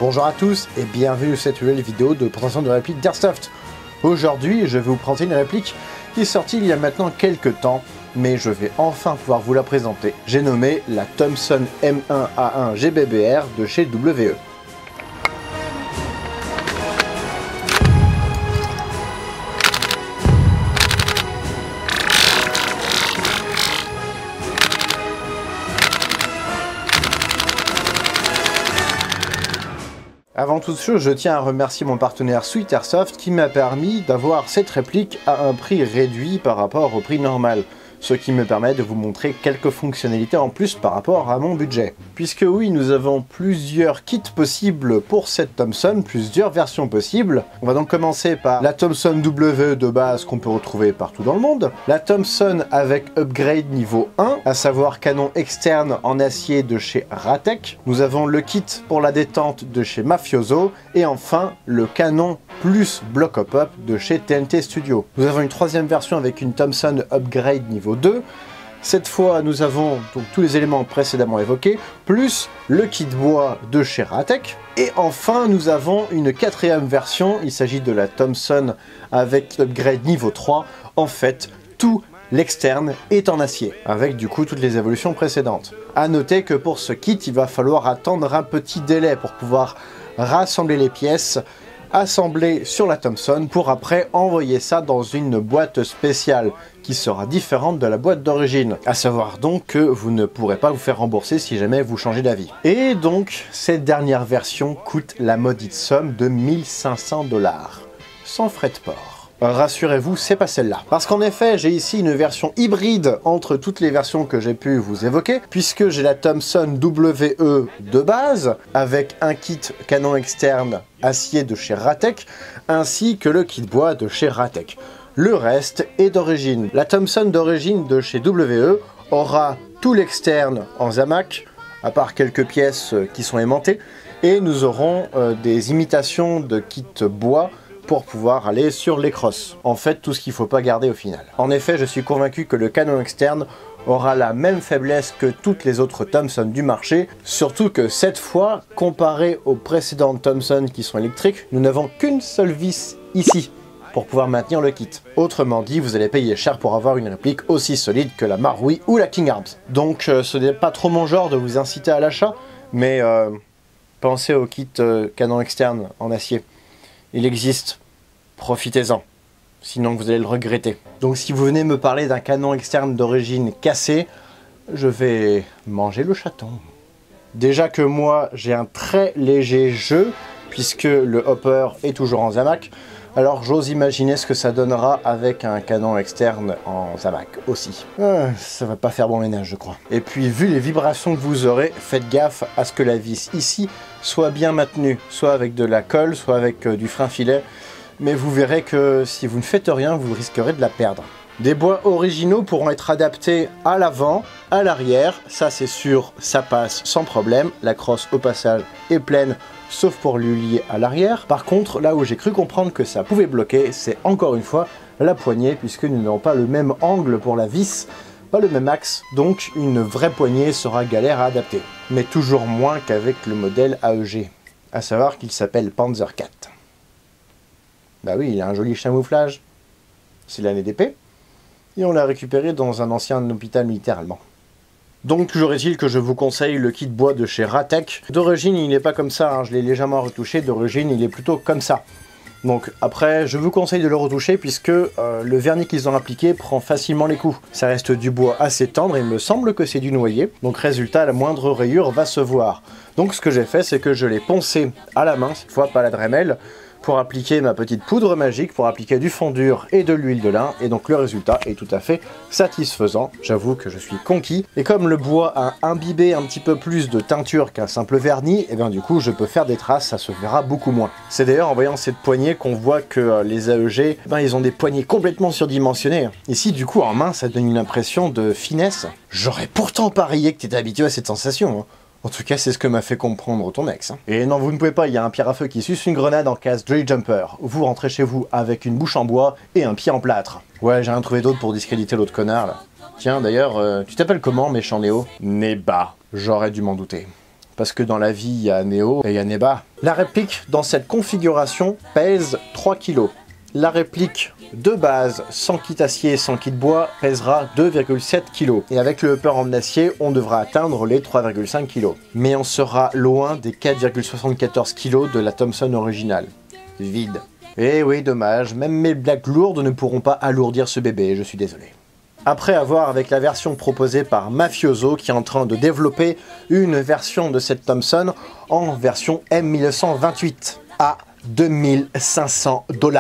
Bonjour à tous et bienvenue sur cette nouvelle vidéo de présentation de réplique d'Airsoft. Aujourd'hui, je vais vous présenter une réplique qui est sortie il y a maintenant quelques temps, mais je vais enfin pouvoir vous la présenter. J'ai nommé la Thompson M1A1 GBBR de chez WE. Avant toute chose, je tiens à remercier mon partenaire Sweet Airsoft qui m'a permis d'avoir cette réplique à un prix réduit par rapport au prix normal, ce qui me permet de vous montrer quelques fonctionnalités en plus par rapport à mon budget. Puisque oui, nous avons plusieurs kits possibles pour cette Thompson, plusieurs versions possibles. On va donc commencer par la Thompson WE de base qu'on peut retrouver partout dans le monde, la Thompson avec upgrade niveau 1, à savoir canon externe en acier de chez Ratek. Nous avons le kit pour la détente de chez Mafioso, et enfin le canon plus bloc hop-up de chez TNT Studio. Nous avons une troisième version avec une Thompson upgrade niveau 2. Cette fois, nous avons donc tous les éléments précédemment évoqués, plus le kit bois de chez Ratek. Et enfin, nous avons une quatrième version, il s'agit de la Thompson avec upgrade niveau 3. En fait, tout l'externe est en acier, avec du coup toutes les évolutions précédentes. A noter que pour ce kit, il va falloir attendre un petit délai pour pouvoir rassembler les pièces, assembler sur la Thompson pour après envoyer ça dans une boîte spéciale qui sera différente de la boîte d'origine. À savoir donc que vous ne pourrez pas vous faire rembourser si jamais vous changez d'avis. Et donc cette dernière version coûte la maudite somme de 1500 $, sans frais de port. Rassurez-vous, c'est pas celle-là. Parce qu'en effet, j'ai ici une version hybride entre toutes les versions que j'ai pu vous évoquer, puisque j'ai la Thompson WE de base, avec un kit canon externe acier de chez Ratek, ainsi que le kit bois de chez Ratek. Le reste est d'origine. La Thompson d'origine de chez WE aura tout l'externe en Zamac, à part quelques pièces qui sont aimantées, et nous aurons des imitations de kits bois pour pouvoir aller sur les crosses. En fait, tout ce qu'il ne faut pas garder au final. En effet, je suis convaincu que le canon externe aura la même faiblesse que toutes les autres Thompson du marché, surtout que cette fois, comparé aux précédentes Thompson qui sont électriques, nous n'avons qu'une seule vis ici pour pouvoir maintenir le kit. Autrement dit, vous allez payer cher pour avoir une réplique aussi solide que la Marui ou la King Arms. Donc ce n'est pas trop mon genre de vous inciter à l'achat, mais pensez au kit canon externe en acier. Il existe, profitez-en, sinon vous allez le regretter. Donc si vous venez me parler d'un canon externe d'origine cassé, je vais manger le chaton. Déjà que moi j'ai un très léger jeu, puisque le hopper est toujours en Zamac, alors j'ose imaginer ce que ça donnera avec un canon externe en Zamac aussi. Ça va pas faire bon ménage, je crois. Et puis vu les vibrations que vous aurez, faites gaffe à ce que la vis ici soit bien maintenue, soit avec de la colle, soit avec du frein filet, mais vous verrez que si vous ne faites rien, vous risquerez de la perdre. Des bois originaux pourront être adaptés à l'avant, à l'arrière, ça c'est sûr, ça passe sans problème, la crosse au passage est pleine, sauf pour lui lier à l'arrière. Par contre, là où j'ai cru comprendre que ça pouvait bloquer, c'est encore une fois la poignée, puisque nous n'avons pas le même angle pour la vis, pas le même axe, donc une vraie poignée sera galère à adapter. Mais toujours moins qu'avec le modèle AEG, à savoir qu'il s'appelle Panzer 4. Bah oui, il a un joli camouflage, c'est l'année d'épée, et on l'a récupéré dans un ancien hôpital militaire allemand. Donc toujours est-il que je vous conseille le kit bois de chez Ratek. D'origine il n'est pas comme ça, hein, je l'ai légèrement retouché, d'origine il est plutôt comme ça. Donc après je vous conseille de le retoucher puisque le vernis qu'ils ont appliqué prend facilement les coups. Ça reste du bois assez tendre, il me semble que c'est du noyer, donc résultat la moindre rayure va se voir. Donc ce que j'ai fait c'est que je l'ai poncé à la main, cette fois pas à la Dremel, pour appliquer ma petite poudre magique, pour appliquer du fondure et de l'huile de lin, et donc le résultat est tout à fait satisfaisant. J'avoue que je suis conquis, et comme le bois a imbibé un petit peu plus de teinture qu'un simple vernis, et bien du coup je peux faire des traces, ça se verra beaucoup moins. C'est d'ailleurs en voyant cette poignée qu'on voit que les AEG, ils ont des poignées complètement surdimensionnées. Ici du coup en main ça donne une impression de finesse. J'aurais pourtant parié que tu étais habitué à cette sensation, hein. En tout cas, c'est ce que m'a fait comprendre ton ex. Et non, vous ne pouvez pas, il y a un pierre à feu qui suce une grenade en cas Dry Jumper. Vous rentrez chez vous avec une bouche en bois et un pied en plâtre. Ouais, j'ai rien trouvé d'autre pour discréditer l'autre connard, là. Tiens, d'ailleurs, tu t'appelles comment, méchant Néo? Neba. J'aurais dû m'en douter. parce que dans la vie, il y a Néo et il y a Neba. La réplique dans cette configuration pèse 3 kg. La réplique de base, sans kit acier et sans kit bois, pèsera 2,7 kg. Et avec le upper en acier, on devra atteindre les 3,5 kg. Mais on sera loin des 4,74 kg de la Thompson originale. Vide. Et oui, dommage, même mes blagues lourdes ne pourront pas alourdir ce bébé, je suis désolé. Après avoir avec la version proposée par Mafioso qui est en train de développer une version de cette Thompson en version M1928 à 2500 $.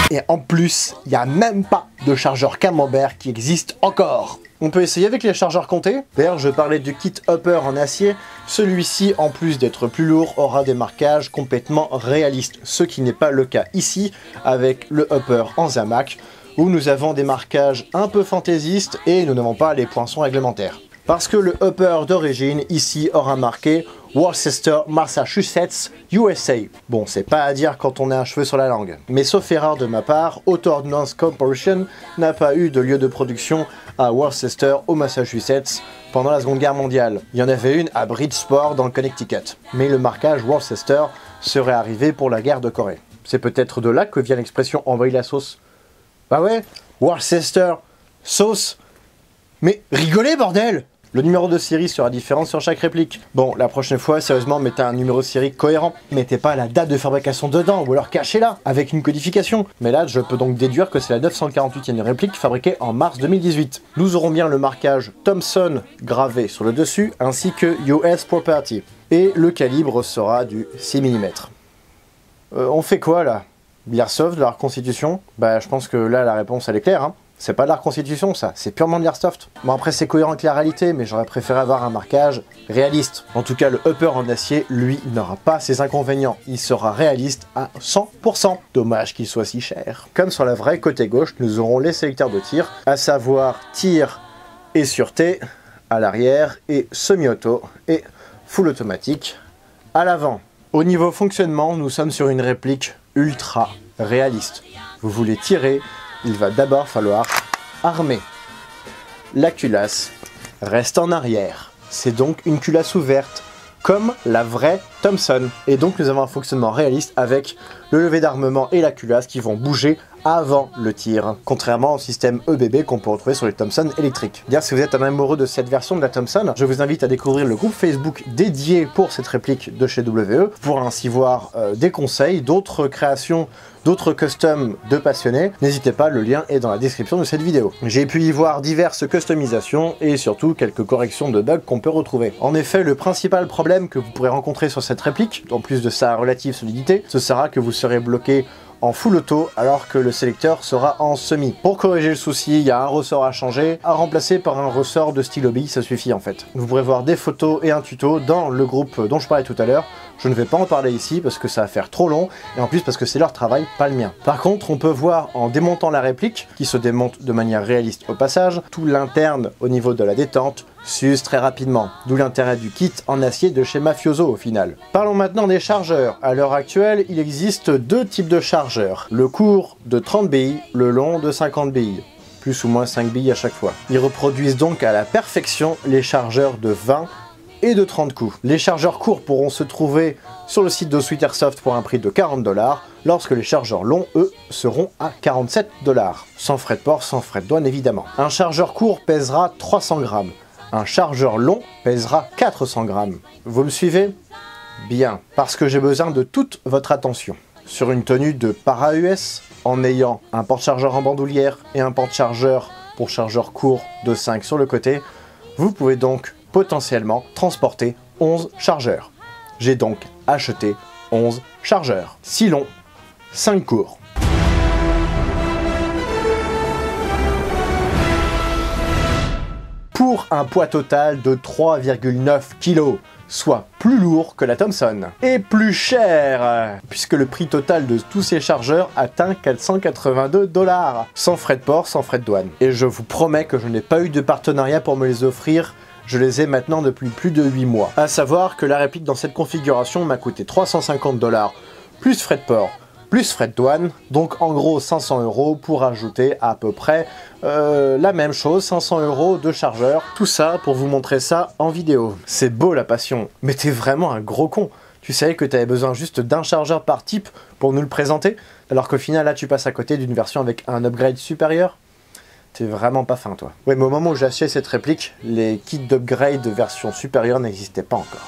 Et en plus, il n'y a même pas de chargeur camembert qui existe encore. On peut essayer avec les chargeurs comptés. D'ailleurs, je parlais du kit upper en acier. Celui-ci, en plus d'être plus lourd, aura des marquages complètement réalistes. Ce qui n'est pas le cas ici avec le upper en Zamac, où nous avons des marquages un peu fantaisistes et nous n'avons pas les poinçons réglementaires. Parce que le upper d'origine ici aura marqué Worcester, Massachusetts, USA. Bon, c'est pas à dire quand on a un cheveu sur la langue. Mais sauf erreur de ma part, Auto Ordnance Corporation n'a pas eu de lieu de production à Worcester, au Massachusetts, pendant la Seconde Guerre mondiale. Il y en avait une à Bridgeport, dans le Connecticut. Mais le marquage Worcester serait arrivé pour la guerre de Corée. C'est peut-être de là que vient l'expression « envoyer la sauce ». Bah ouais, Worcester, sauce. Mais rigolez, bordel! Le numéro de série sera différent sur chaque réplique. Bon, la prochaine fois, sérieusement, mettez un numéro de série cohérent. Mettez pas la date de fabrication dedans, ou alors cachez-la, avec une codification. Mais là, je peux donc déduire que c'est la 948e réplique fabriquée en mars 2018. Nous aurons bien le marquage Thompson gravé sur le dessus, ainsi que US Property. Et le calibre sera du 6 mm. On fait quoi, là? L'airsoft, de la reconstitution? Bah, je pense que là, la réponse, elle est claire, hein. C'est pas de la reconstitution ça, c'est purement de l'airsoft. Bon après c'est cohérent avec la réalité, mais j'aurais préféré avoir un marquage réaliste. En tout cas le upper en acier, lui, n'aura pas ses inconvénients. Il sera réaliste à 100%. Dommage qu'il soit si cher. Comme sur la vraie côté gauche, nous aurons les sélecteurs de tir, à savoir tir et sûreté à l'arrière, et semi-auto et full automatique à l'avant. Au niveau fonctionnement, nous sommes sur une réplique ultra réaliste. Vous voulez tirer, il va d'abord falloir armer. La culasse reste en arrière. C'est donc une culasse ouverte, comme la vraie Thompson. Et donc nous avons un fonctionnement réaliste avec le lever d'armement et la culasse qui vont bouger avant le tir, contrairement au système EBB qu'on peut retrouver sur les Thompson électriques. D'ailleurs, si vous êtes un amoureux de cette version de la Thompson, je vous invite à découvrir le groupe Facebook dédié pour cette réplique de chez WE, pour ainsi voir des conseils, d'autres créations, d'autres customs de passionnés. N'hésitez pas, le lien est dans la description de cette vidéo. J'ai pu y voir diverses customisations et surtout quelques corrections de bugs qu'on peut retrouver. En effet, le principal problème que vous pourrez rencontrer sur cette réplique, en plus de sa relative solidité, ce sera que vous serez bloqué en full auto alors que le sélecteur sera en semi. Pour corriger le souci, il y a un ressort à changer, à remplacer par un ressort de stylo bille, ça suffit en fait. Vous pourrez voir des photos et un tuto dans le groupe dont je parlais tout à l'heure. Je ne vais pas en parler ici parce que ça va faire trop long et en plus parce que c'est leur travail, pas le mien. Par contre, on peut voir en démontant la réplique, qui se démonte de manière réaliste au passage, tout l'interne au niveau de la détente s'use très rapidement, d'où l'intérêt du kit en acier de chez Mafioso au final. Parlons maintenant des chargeurs. À l'heure actuelle, il existe deux types de chargeurs. Le court de 30 billes, le long de 50 billes. Plus ou moins 5 billes à chaque fois. Ils reproduisent donc à la perfection les chargeurs de 20 et de 30 coups. Les chargeurs courts pourront se trouver sur le site de Sweet Airsoft pour un prix de 40 $, lorsque les chargeurs longs, eux, seront à 47 $. Sans frais de port, sans frais de douane évidemment. Un chargeur court pèsera 300 grammes. Un chargeur long pèsera 400 grammes. Vous me suivez? Bien, parce que j'ai besoin de toute votre attention. Sur une tenue de para-US, en ayant un porte-chargeur en bandoulière et un porte-chargeur pour chargeur court de 5 sur le côté, vous pouvez donc potentiellement transporter 11 chargeurs. J'ai donc acheté 11 chargeurs. 6 longs, 5 courts. Pour un poids total de 3,9 kg, soit plus lourd que la Thompson. Et plus cher, puisque le prix total de tous ces chargeurs atteint 482 $, sans frais de port, sans frais de douane. Et je vous promets que je n'ai pas eu de partenariat pour me les offrir, je les ai maintenant depuis plus de 8 mois. À savoir que la réplique dans cette configuration m'a coûté 350 $, plus frais de port, plus frais de douane, donc en gros 500 € pour ajouter à peu près la même chose, 500 € de chargeur. Tout ça pour vous montrer ça en vidéo. C'est beau la passion, mais t'es vraiment un gros con. Tu savais que t'avais besoin juste d'un chargeur par type pour nous le présenter, alors qu'au final là tu passes à côté d'une version avec un upgrade supérieur. T'es vraiment pas fin toi. Ouais, mais au moment où j'ai acheté cette réplique, les kits d'upgrade de version supérieure n'existaient pas encore.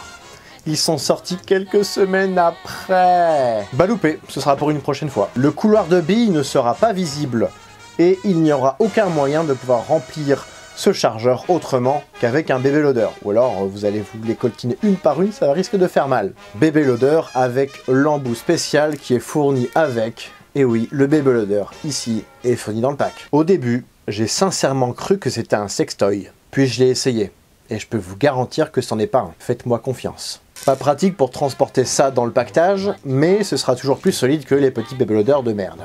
Ils sont sortis quelques semaines après. Bah loupé, ce sera pour une prochaine fois. Le couloir de billes ne sera pas visible et il n'y aura aucun moyen de pouvoir remplir ce chargeur autrement qu'avec un bébé loader. Ou alors vous allez vous les coltiner une par une, ça risque de faire mal. Bébé loader avec l'embout spécial qui est fourni avec. Et oui, le bébé loader ici est fourni dans le pack. Au début, j'ai sincèrement cru que c'était un sextoy. Puis je l'ai essayé. Et je peux vous garantir que c'en est pas un. Faites-moi confiance. Pas pratique pour transporter ça dans le pactage, mais ce sera toujours plus solide que les petits bébé loaders de merde.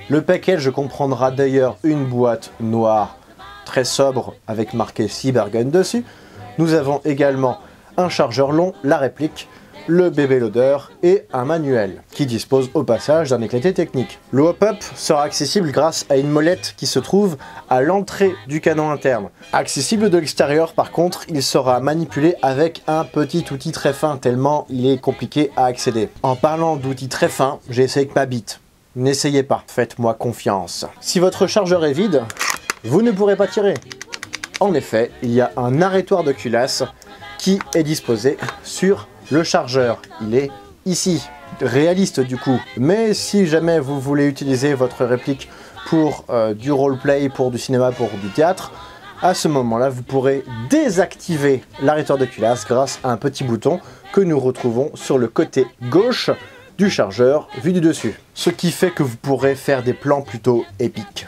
Le package comprendra d'ailleurs une boîte noire très sobre avec marqué Cybergun dessus. Nous avons également un chargeur long, la réplique, le bébé loader et un manuel qui dispose au passage d'un éclaté technique. Le hop-up sera accessible grâce à une molette qui se trouve à l'entrée du canon interne. Accessible de l'extérieur par contre, il sera manipulé avec un petit outil très fin tellement il est compliqué à accéder. En parlant d'outils très fins, j'ai essayé avec ma bite. N'essayez pas, faites-moi confiance. Si votre chargeur est vide, vous ne pourrez pas tirer. En effet, il y a un arrêtoir de culasse qui est disposé sur le chargeur. Il est ici, réaliste du coup. Mais si jamais vous voulez utiliser votre réplique pour du roleplay, pour du cinéma, pour du théâtre, à ce moment-là, vous pourrez désactiver l'arrêteur de culasse grâce à un petit bouton que nous retrouvons sur le côté gauche du chargeur vu du dessus. Ce qui fait que vous pourrez faire des plans plutôt épiques.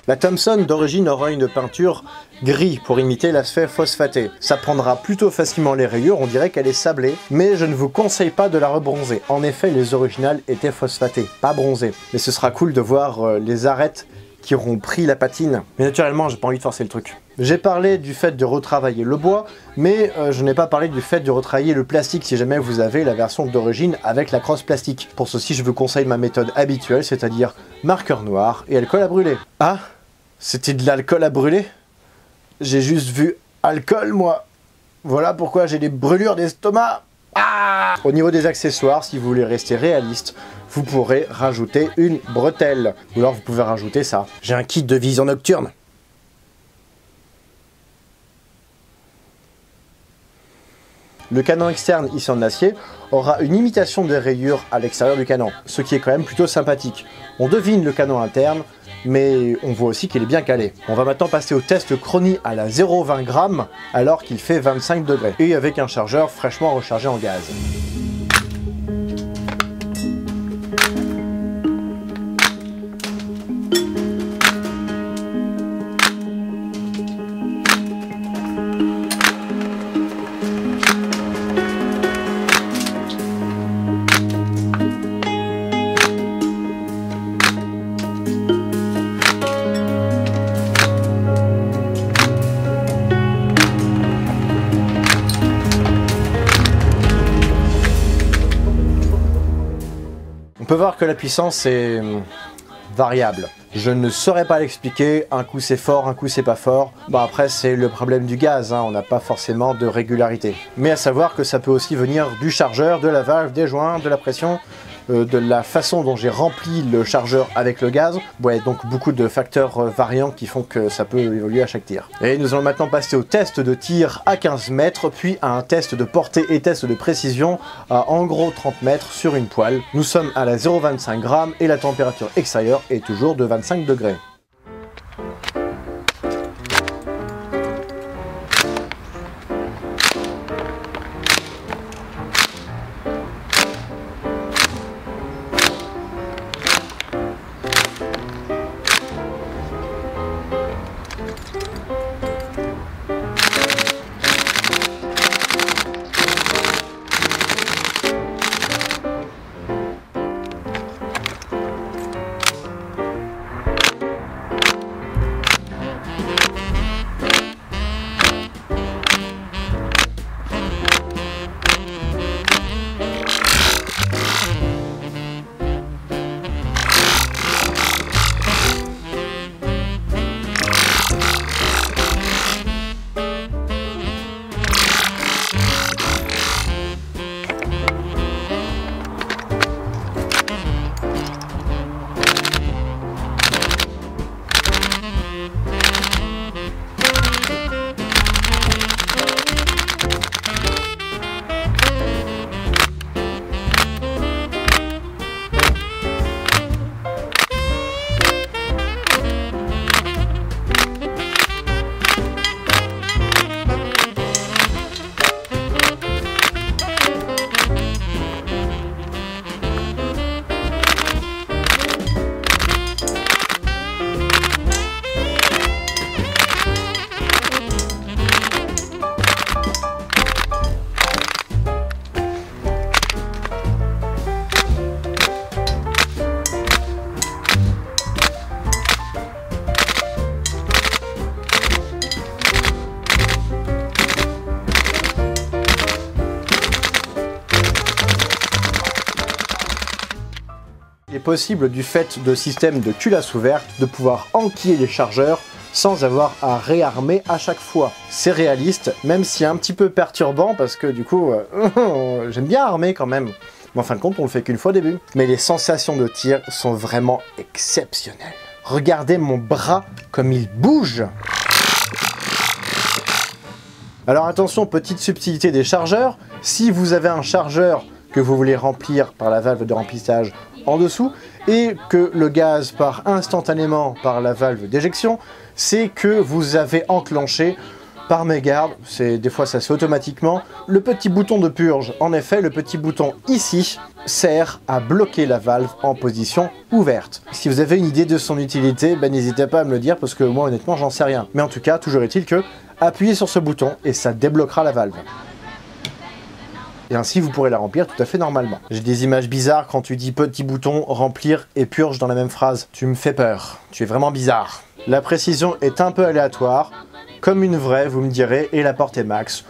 La Thompson d'origine aura une peinture gris pour imiter l'aspect phosphaté. Ça prendra plutôt facilement les rayures, on dirait qu'elle est sablée, mais je ne vous conseille pas de la rebronzer. En effet, les originales étaient phosphatées, pas bronzées. Mais ce sera cool de voir les arêtes qui auront pris la patine. Mais naturellement, j'ai pas envie de forcer le truc. J'ai parlé du fait de retravailler le bois, mais je n'ai pas parlé du fait de retravailler le plastique si jamais vous avez la version d'origine avec la crosse plastique. Pour ceci, je vous conseille ma méthode habituelle, c'est-à-dire marqueur noir et alcool à brûler. Ah, c'était de l'alcool à brûler? J'ai juste vu alcool, moi. Voilà pourquoi j'ai des brûlures d'estomac. Ah! Au niveau des accessoires, si vous voulez rester réaliste, vous pourrez rajouter une bretelle. Ou alors vous pouvez rajouter ça. J'ai un kit de vision nocturne. Le canon externe, ici en acier, aura une imitation des rayures à l'extérieur du canon, ce qui est quand même plutôt sympathique. On devine le canon interne, mais on voit aussi qu'il est bien calé. On va maintenant passer au test Chronie à la 0,20 g alors qu'il fait 25 degrés, et avec un chargeur fraîchement rechargé en gaz. On peut voir que la puissance est variable. Je ne saurais pas l'expliquer, un coup c'est fort, un coup c'est pas fort. Bon après c'est le problème du gaz, hein. On n'a pas forcément de régularité. Mais à savoir que ça peut aussi venir du chargeur, de la valve, des joints, de la pression, de la façon dont j'ai rempli le chargeur avec le gaz. Ouais, donc beaucoup de facteurs variants qui font que ça peut évoluer à chaque tir. Et nous allons maintenant passer au test de tir à 15 mètres, puis à un test de portée et test de précision à en gros 30 mètres sur une poêle. Nous sommes à la 0,25 g et la température extérieure est toujours de 25 degrés. est possible du fait de systèmes de culasse ouverte de pouvoir enquiller les chargeurs sans avoir à réarmer à chaque fois. C'est réaliste, même si un petit peu perturbant parce que du coup, j'aime bien armer quand même. Mais en fin de compte, on le fait qu'une fois au début. Mais les sensations de tir sont vraiment exceptionnelles. Regardez mon bras comme il bouge. Alors attention, petite subtilité des chargeurs. Si vous avez un chargeur que vous voulez remplir par la valve de remplissage en dessous et que le gaz part instantanément par la valve d'éjection, c'est que vous avez enclenché par mégarde, des fois ça se fait automatiquement, le petit bouton de purge. En effet, le petit bouton ici sert à bloquer la valve en position ouverte. Si vous avez une idée de son utilité, n'hésitez pas à me le dire parce que moi honnêtement j'en sais rien. Mais en tout cas, toujours est-il que appuyez sur ce bouton et ça débloquera la valve. Et ainsi vous pourrez la remplir tout à fait normalement. J'ai des images bizarres quand tu dis petit bouton, remplir et purge dans la même phrase. Tu me fais peur, tu es vraiment bizarre. La précision est un peu aléatoire, comme une vraie vous me direz, et la portée max.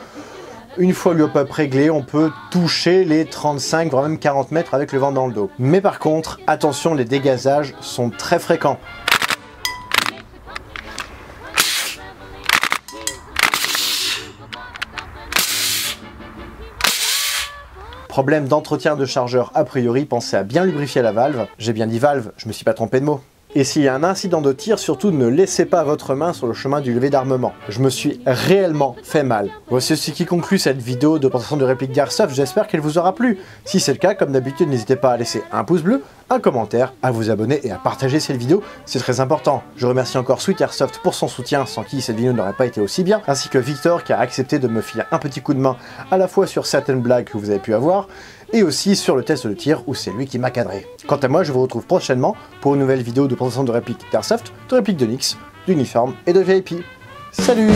Une fois le hop-up réglé, on peut toucher les 35 voire même 40 mètres avec le vent dans le dos. Mais par contre, attention, les dégazages sont très fréquents. Problème d'entretien de chargeur a priori, pensez à bien lubrifier la valve. J'ai bien dit valve, je me suis pas trompé de mot. Et s'il y a un incident de tir, surtout ne laissez pas votre main sur le chemin du lever d'armement. Je me suis réellement fait mal. Voici ce qui conclut cette vidéo de présentation de réplique d'Airsoft, j'espère qu'elle vous aura plu. Si c'est le cas, comme d'habitude, n'hésitez pas à laisser un pouce bleu, un commentaire, à vous abonner et à partager cette vidéo, c'est très important. Je remercie encore Sweet Airsoft pour son soutien, sans qui cette vidéo n'aurait pas été aussi bien, ainsi que Victor qui a accepté de me filer un petit coup de main à la fois sur certaines blagues que vous avez pu avoir, et aussi sur le test de tir où c'est lui qui m'a cadré. Quant à moi, je vous retrouve prochainement pour une nouvelle vidéo de présentation de réplique d'Airsoft, de réplique de Nyx, d'uniforme et de VIP. Salut!